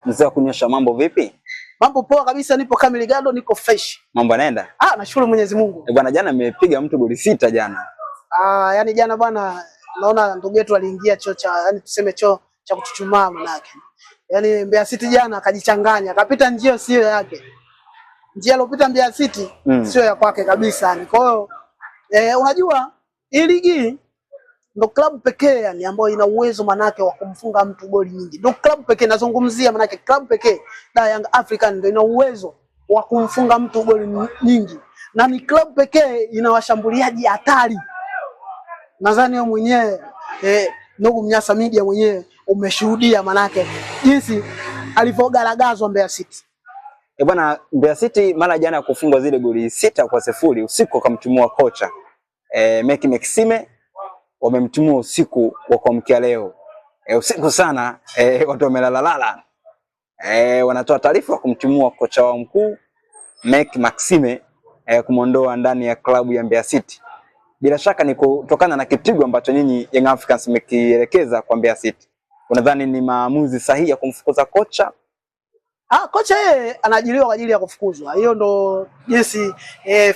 Mzee wa kunyosha, mambo vipi? Mambo poa kabisa, nipo kamili gado, niko fresh. Mambo yanaenda? Nashukuru Mwenyezi Mungu. Bwana, jana nimepiga mtu goli 6 jana. Yani jana bwana, naona ndugu yetu aliingia choo cha, yani tuseme choo cha kuchuchumaa manake. Yani Mbeya City jana akajichanganya, akapita njia sio yake. Njia alopita Mbeya City sio ya kwake kabisa yani. Kwa hiyo unajua hii ligi ndo klabu pekee yani ambayo ina uwezo manake wa kumfunga mtu goli nyingi. Ndo klabu pekee nazungumzia, manake klabu pekee da Young African ndo ina uwezo wa kumfunga mtu goli nyingi. Na ni klabu pekee ina washambuliaji hatari. Nadhani wewe mwenyewe ndugu Mnyasa Media mwenyewe umeshuhudia manake jinsi alivyogaragazwa Mbeya City. Bwana, Mbeya City mara jana kufungwa zile goli 6-0 usiku akamtumua kocha Meki Maxime, wamemtumua usiku wa kuamkia leo. Usiku sana watu wamelalala. Wanatoa taarifa kumtumua kocha wao mkuu Meki Maxime kumondoa ndani ya klabu ya Mbeya City. Bila shaka ni kutokana na kipigo ambacho nyinyi Young Africans mmekielekeza kwa Mbeya City. Unadhani ni maamuzi sahihi ya kumfukuza kocha? Kocha yeye anaajiriwa kwa ajili ya kufukuzwa. Hiyo ndo jinsi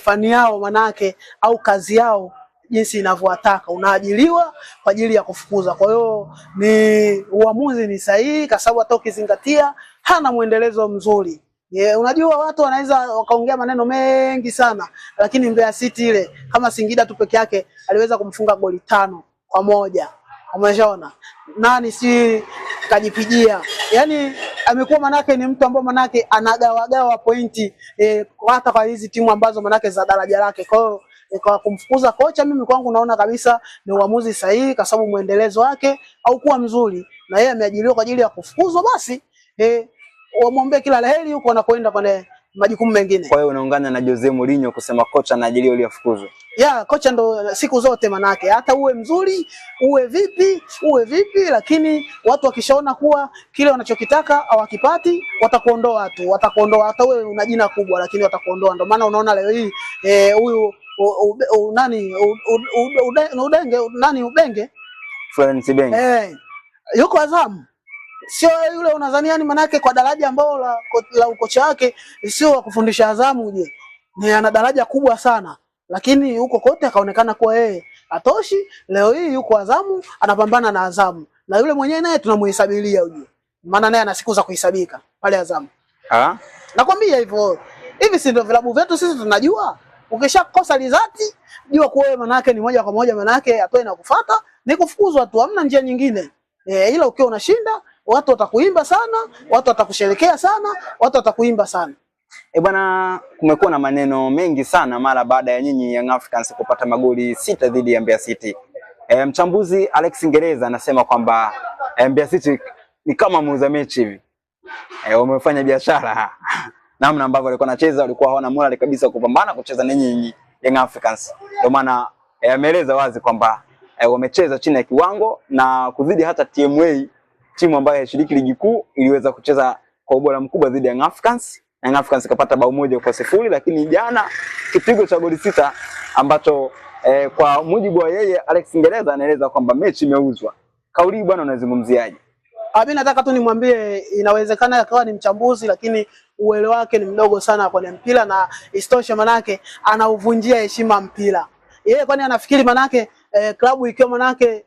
fani yao manake au kazi yao jinsi inavyowataka. Unaajiriwa kwa ajili ya kufukuza. Kwa hiyo ni uamuzi ni sahihi kwa sababu hata ukizingatia hana muendelezo mzuri. Unajua watu wanaweza wakaongea maneno mengi sana, lakini Mbeya City ile kama Singida tu peke yake aliweza kumfunga goli 5-1. Umeshaona? Nani si kajipigia. Yaani amekuwa manake ni mtu ambaye manake anagawagawa pointi hata kwa hizi timu ambazo manake za daraja lake. Kwa hiyo kwa kumfukuza kocha mimi kwangu naona kabisa ni uamuzi sahihi kwa sababu muendelezo wake au kuwa mzuri na yeye ameajiriwa kwa ajili ya kufukuzwa, basi wamwombee kila laheri huko anakoenda kwenye majukumu mengine. Kwa hiyo unaungana na Jose Mourinho kusema kocha anaajiriwa ili afukuzwe? Kocha ndo siku zote manake hata uwe mzuri, uwe vipi lakini watu wakishaona kuwa kile wanachokitaka hawakipati watakuondoa tu, hata wewe una jina kubwa lakini watakuondoa. Ndio maana unaona leo hii huyu Ubenge Florence Ibenge yuko Azam. Sio yule unadhania ni manake kwa daraja ambao la ukocha wake sio wa kufundisha Azamu je. Ni ana daraja kubwa sana. Lakini huko kote akaonekana kuwa yeye atoshi. Leo hii yuko Azamu anapambana na Azamu. Na yule mwenyewe naye tunamhesabilia ujue. Maana naye ana siku za kuhesabika pale Azamu. Nakwambia hivyo. Hivi si ndio vilabu vyetu sisi tunajua. Ukishakosa rizati jua kwa wewe manake ni moja kwa moja manake atoe na kufuata ni kufukuzwa tu, hamna njia nyingine. Ila ukiwa unashinda watu watakuimba sana, watu watakusherekea sana, watu watakuimba sana. Bwana, kumekuwa na maneno mengi sana mara baada ya nyinyi Young Africans kupata magoli 6 dhidi ya Mbeya City. Mchambuzi Alex Ngereza anasema kwamba Mbeya City ni kama muuza mechi hivi. Wamefanya biashara. Namna ambavyo walikuwa wanacheza walikuwa hawana morali kabisa kupambana kucheza na nyinyi Young Africans. Ndio maana ameeleza wazi kwamba wamecheza chini ya kiwango na kuzidi hata TMA, timu ambayo inashiriki ligi kuu, iliweza kucheza kwa ubora mkubwa dhidi ya Young Africans. Young Africans kapata bao 1-0, lakini jana kipigo cha goli 6 ambacho kwa mujibu wa yeye Alex Ngereza anaeleza kwamba mechi imeuzwa. Kauli bwana unazungumziaje? Mimi nataka tu nimwambie inawezekana akawa ni mchambuzi lakini uelewa wake ni mdogo sana kwenye mpira na istosha manake anauvunjia heshima mpira. Yeye kwani anafikiri manake klabu ikiwa manake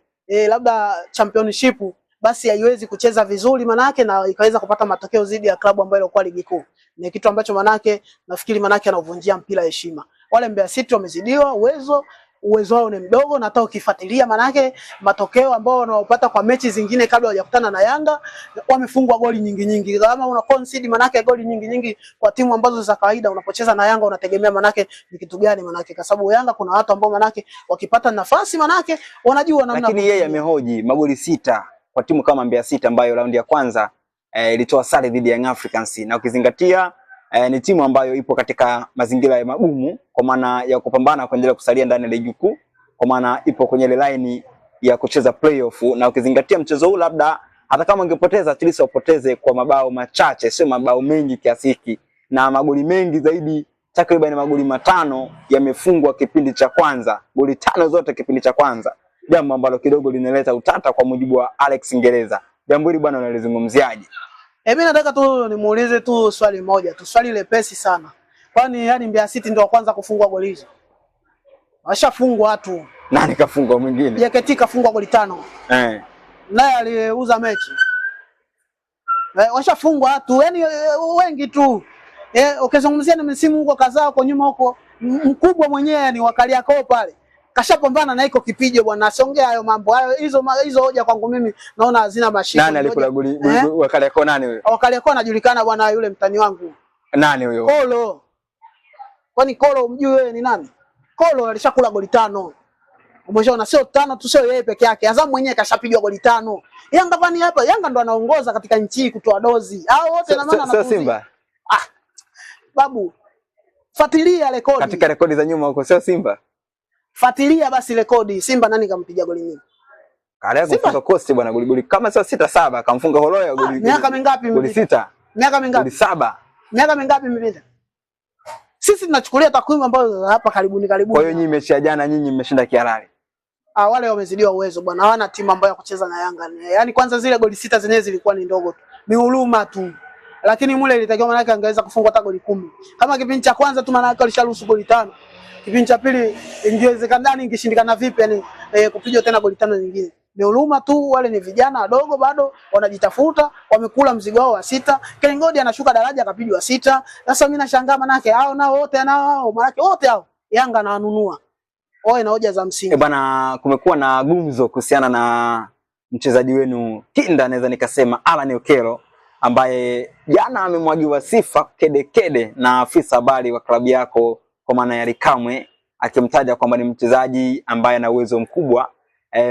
labda championship basi haiwezi kucheza vizuri manake na ikaweza kupata matokeo zidi ya klabu ambayo ilikuwa ligi kuu. Ni kitu ambacho manake nafikiri manake anauvunjia mpira heshima. Wale Mbeya City wamezidiwa uwezo wao ni mdogo na hata ukifuatilia manake matokeo ambao wanaopata kwa mechi zingine kabla hawajakutana na Yanga wamefungwa goli nyingi. Kama una concede manake goli nyingi kwa timu ambazo za kawaida unapocheza na Yanga unategemea manake ni kitu gani manake kwa sababu Yanga kuna watu ambao manake wakipata nafasi manake wanajua namna. Lakini yeye amehoji magoli 6 kwa timu kama Mbeya City ambayo raundi ya kwanza ilitoa sare dhidi ya Young Africans, na ukizingatia ni timu ambayo ipo katika mazingira ya magumu kwa maana ya kupambana kuendelea kusalia ndani ya ligi kuu, kwa maana ipo kwenye ile line ya kucheza playoff, na ukizingatia mchezo huu labda hata kama ungepoteza at least wapoteze kwa mabao machache, sio mabao mengi kiasi hiki, na magoli mengi zaidi takriban magoli 5 yamefungwa kipindi cha kwanza, goli 5 zote kipindi cha kwanza, jambo ambalo kidogo linaleta utata kwa mujibu wa Alex Ngereza. Jambo hili bwana unalizungumziaje? Mimi nataka tu nimuulize tu swali moja tu, swali lepesi sana. Kwani yani Mbeya City ndio wa kwanza kufungwa goli hizo? Washafungwa watu. Nani kafungwa mwingine? JKT kafungwa goli 5. Naye aliuza mechi. Washafungwa watu, yani wengi tu. Ukizungumzia na msimu huko kadhaa huko nyuma huko, mkubwa mwenyewe ni Wakariakoo pale. Kashapambana na iko Kipijo bwana, asiongea hayo mambo. Hayo hizo hoja kwangu mimi naona hazina mashiko. Nani alikula goli Wakariakoo nani huyo? Wakariakoo anajulikana bwana, yule mtani wangu. Nani huyo? Kolo. Kwani Kolo umjui wewe ni nani? Kolo alishakula goli 5. Umeshaona, sio 5 tu, sio yeye peke yake. Azam mwenyewe kashapigwa goli 5. Yanga bani hapa, Yanga ndo anaongoza katika nchi kutoa dozi. Hao wote na maana sio Simba. Babu, fuatilia rekodi. Katika rekodi za nyuma huko sio Simba. Fuatilia basi rekodi. Simba nani kampiga goli nyingi? Kale kumfunga Coast bwana goli kama sio 6-7, akamfunga Holoya goli. Miaka mingapi goli 6? Miaka mingapi? Goli 7. Miaka mingapi imepita? Sisi tunachukulia takwimu ambazo hapa karibuni. Kwa hiyo nyinyi mechi ya jana nyinyi mmeshinda kihalali. Wale wamezidiwa uwezo bwana. Hawana timu ambayo ya kucheza na Yanga. Yaani kwanza zile goli 6 zenyewe zilikuwa ni ndogo tu. Ni huruma tu. Lakini mule ilitakiwa maana yake angeweza kufungwa hata goli 10. Kama kipindi cha kwanza tu maana yake alisharuhusu goli 5. Kipindi cha pili ingewezekana ingeshindikana vipi yani kupigwa tena goli 5 nyingine. Ni huruma tu, wale ni vijana wadogo bado wanajitafuta, wamekula mzigo wao wa 6. Kelengodi anashuka daraja akapigwa 6. Sasa mimi nashangaa maana yake hao nao wote nao maana yake wote hao Yanga anawanunua. Oe na hoja za msingi. Bwana, kumekuwa na gumzo kuhusiana na mchezaji wenu kinda, naweza nikasema Alan Okello, ambaye jana amemwagiwa sifa kede na afisa habari wa klabu yako kwa maana ya Likamwe, akimtaja kwamba ni mchezaji ambaye ana uwezo mkubwa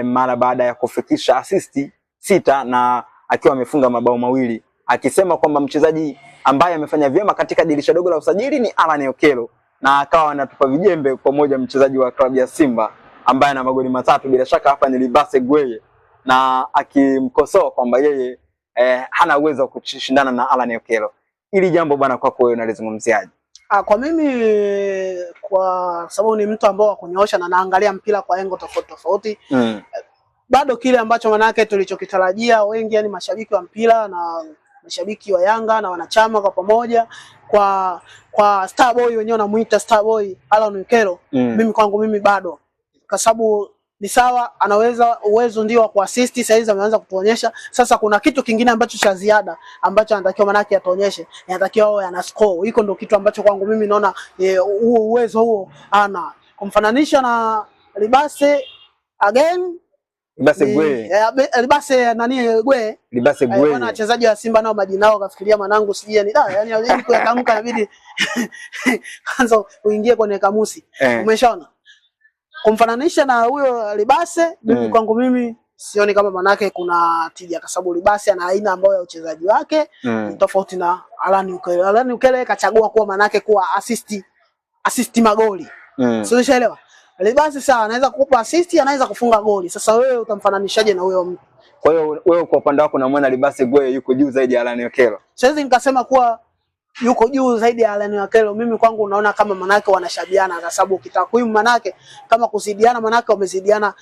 mara baada ya kufikisha asisti 6 na akiwa amefunga mabao 2, akisema kwamba mchezaji ambaye amefanya vyema katika dirisha dogo la usajili ni Alan Okello, na akawa anatupa vijembe pamoja mchezaji wa klabu ya Simba ambaye ana magoli 3, bila shaka hapa ni Libase Gweye, na akimkosoa kwamba yeye hana uwezo wa kushindana na Alan Okello. Ili jambo bwana kwako wewe unalizungumziaje? Kwa mimi, kwa sababu ni mtu ambao akunyoosha na naangalia mpira kwa engo tofauti. Bado kile ambacho manake tulichokitarajia wengi, yani mashabiki wa mpira na mashabiki wa Yanga na wanachama kwa pamoja, kwa Star Boy wenyewe wanamuita Star Boy Alan Okello, mimi kwangu mimi bado, kwa sababu ni sawa, anaweza uwezo ndio wa kuassist, sasa hizi ameanza kutuonyesha. Sasa kuna kitu kingine ambacho cha ziada ambacho anatakiwa manake atuonyeshe, anatakiwa awe ana score. Hiko ndio kitu ambacho kwangu mimi naona huo uwezo huo ana kumfananisha na Libase again. Libase Gweye. Libase nani Gweye? Libase Gweye. Bwana wachezaji wa Simba nao majina yao kafikiria mwanangu sijui ni yani kuyatamka inabidi kwanza uingie kwenye kamusi. Umeshaona? Kumfananisha na huyo Libase, mimi kwangu mimi sioni kama manake kuna tija, kwa sababu Libase ana aina ambayo ya uchezaji wake tofauti na Alan Okello. Alan Okello kachagua kuwa manake kuwa assist magoli. Sio, ushaelewa? Libase sawa, anaweza kukupa assist, anaweza kufunga goli. Sasa wewe utamfananishaje na huyo mtu? Kwa hiyo wewe kwa upande wako unamwona Libase Gweye yuko juu zaidi ya Alan Okello? Siwezi nikasema kuwa yuko juu zaidi ya Alan Okello. Mimi kwangu unaona kama manake wanashabiana, kwa sababu kitakwimu manake kama kuzidiana manake wamezidiana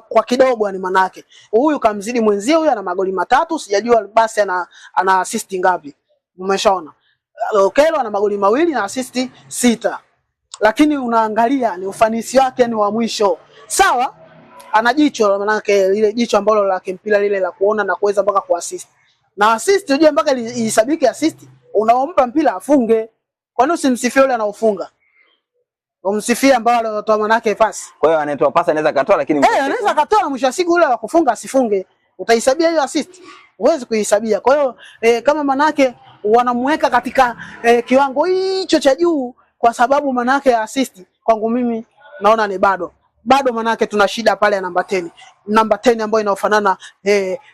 kwa kidogo, ni manake huyu kamzidi mwenzie, huyu ana magoli 3, sijajua basi ana assist ngapi. Umeshaona? Okello ana magoli 2 na assist 6. Lakini unaangalia ni ufanisi wake ni wa mwisho. Sawa, ana jicho manake lile jicho ambalo la kimpira lile la kuona na kuweza mpaka kuassist. Na assist unajua mpaka isabiki assist, unaompa mpira afunge. Kwa nini usimsifie yule anaofunga? Umsifie ambao anatoa manake pasi. Kwa hiyo anatoa pasi anaweza katoa, lakini anaweza katoa, mwisho wa siku yule wa kufunga asifunge. Utahesabia hiyo assist? Huwezi kuihesabia. Kwa hiyo kama manake wanamweka katika kiwango hicho cha juu kwa sababu manake assist, kwangu mimi naona ni bado manake tuna shida pale ya namba 10. Namba 10 ambayo inaofanana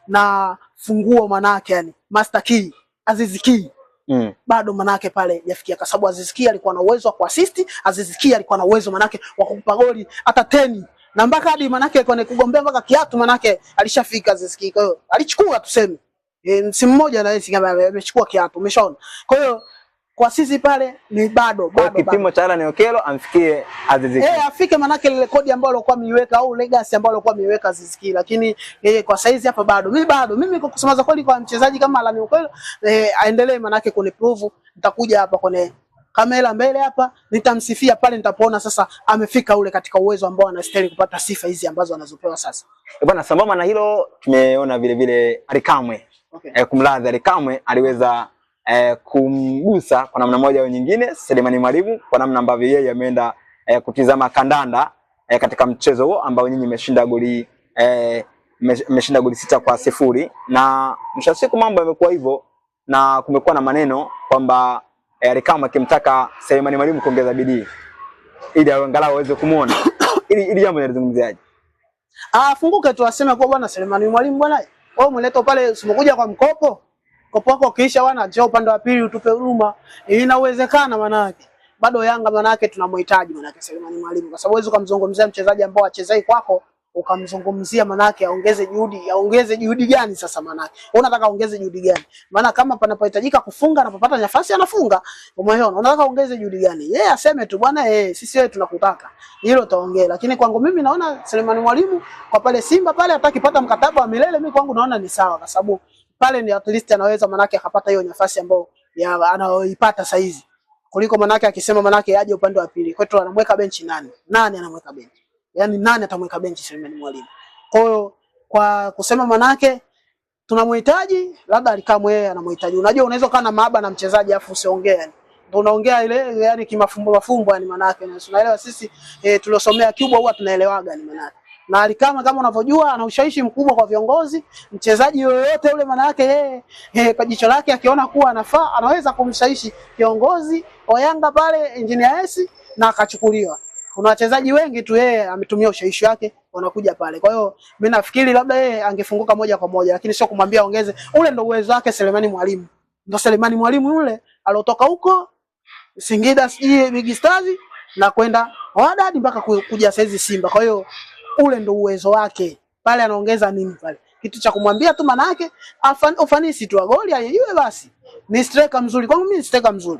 na funguo manake, yani master key, Aziz Ki. Bado manake pale yafikia, kwa sababu Aziz Ki alikuwa na uwezo wa kuassist, Aziz Ki alikuwa na uwezo manake wa kukupa goli hata 10. Na mpaka hadi manake kwenye kugombea mpaka kiatu manake alishafika Aziz Ki. Kwa hiyo alichukua tuseme msimu mmoja na yeye kama amechukua kiatu, umeshaona. Kwa hiyo kwa sisi pale ni bado kipimo cha Alan Okello amfikie Aziz Ki. Afike manake ile rekodi ambayo alikuwa ameiweka au legacy ambayo alikuwa ameiweka Aziz Ki, lakini kwa saizi hapa mimi kwa kusema kweli kwa mchezaji kama Alan Okello aendelee manake kuniprove. Nitakuja hapa kwenye kamera mbele hapa nitamsifia pale nitapoona sasa amefika ule katika uwezo ambao anastahili kupata sifa hizi ambazo anazopewa sasa. Bwana, sambamba na hilo tumeona vile vile Ally Kamwe. Kumradhi, Ally Kamwe aliweza kumgusa kwa namna moja au nyingine Selemani Mwalimu kwa namna ambavyo yeye ameenda kutizama kandanda katika mchezo huo ambao nyinyi mmeshinda goli 6-0, na mwisho siku mambo yamekuwa hivyo na kumekuwa na maneno kwamba Ally Kamwe akimtaka Selemani Mwalimu kuongeza bidii ili angalau aweze kumuona. Ili jambo linazungumziaje? Funguke tu aseme kwa bwana Selemani Mwalimu, bwana wewe umeleta pale usimokuja kwa mkopo wako kisha wana njoo upande wa pili utupe huruma. Inawezekana manake bado Yanga manake tunamhitaji manake Selemani Mwalimu, kwa sababu huwezi kumzungumzia mchezaji ambao achezai kwako ukamzungumzia manake aongeze juhudi gani sasa manake unataka aongeze juhudi gani? Maana kama panapohitajika kufunga anapopata nafasi anafunga, umeona unataka aongeze juhudi gani? Yeye aseme tu bwana sisi wewe tunakutaka hilo taongea. Lakini kwangu mimi naona Selemani Mwalimu kwa pale Simba pale atakipata mkataba wa milele, mimi kwangu naona ni sawa, kwa sababu pale ni at least anaweza manake akapata hiyo nafasi ambayo anayoipata sasa hizi, kuliko manake akisema manake aje upande wa pili kwetu anamweka benchi nani anamweka benchi, yani nani atamweka benchi Selemani Mwalimu? Kwa hiyo kwa kusema manake tunamhitaji, labda Ally Kamwe yeye anamhitaji. Unajua unaweza kana na maaba na mchezaji afu usiongee, yani ndio unaongea ile yani kimafumbo yani manake unaelewa sisi tuliosomea Cuba huwa tunaelewaga ni manake. Na Ally Kamwe kama unavyojua ana ushawishi mkubwa kwa viongozi, mchezaji yoyote ule manake yeye kwa jicho lake akiona kuwa anafaa anaweza kumshawishi kiongozi wa Yanga pale Engineer Hersi na akachukuliwa. Kuna wachezaji wengi tu yeye ametumia ushawishi wake wanakuja pale. Kwa hiyo mimi nafikiri labda yeye angefunguka moja kwa moja, lakini sio kumwambia ongeze. Ule ndio uwezo wake Selemani Mwalimu. Ndio Selemani Mwalimu yule alotoka huko Singida Big Stars na kwenda Wydad mpaka kuja saizi Simba. Kwa hiyo ule ndio uwezo wake. Pale anaongeza nini pale? Kitu cha kumwambia tu manake ufanisi tu wa goli ayeyue basi. Ni striker mzuri. Kwangu mimi ni striker mzuri.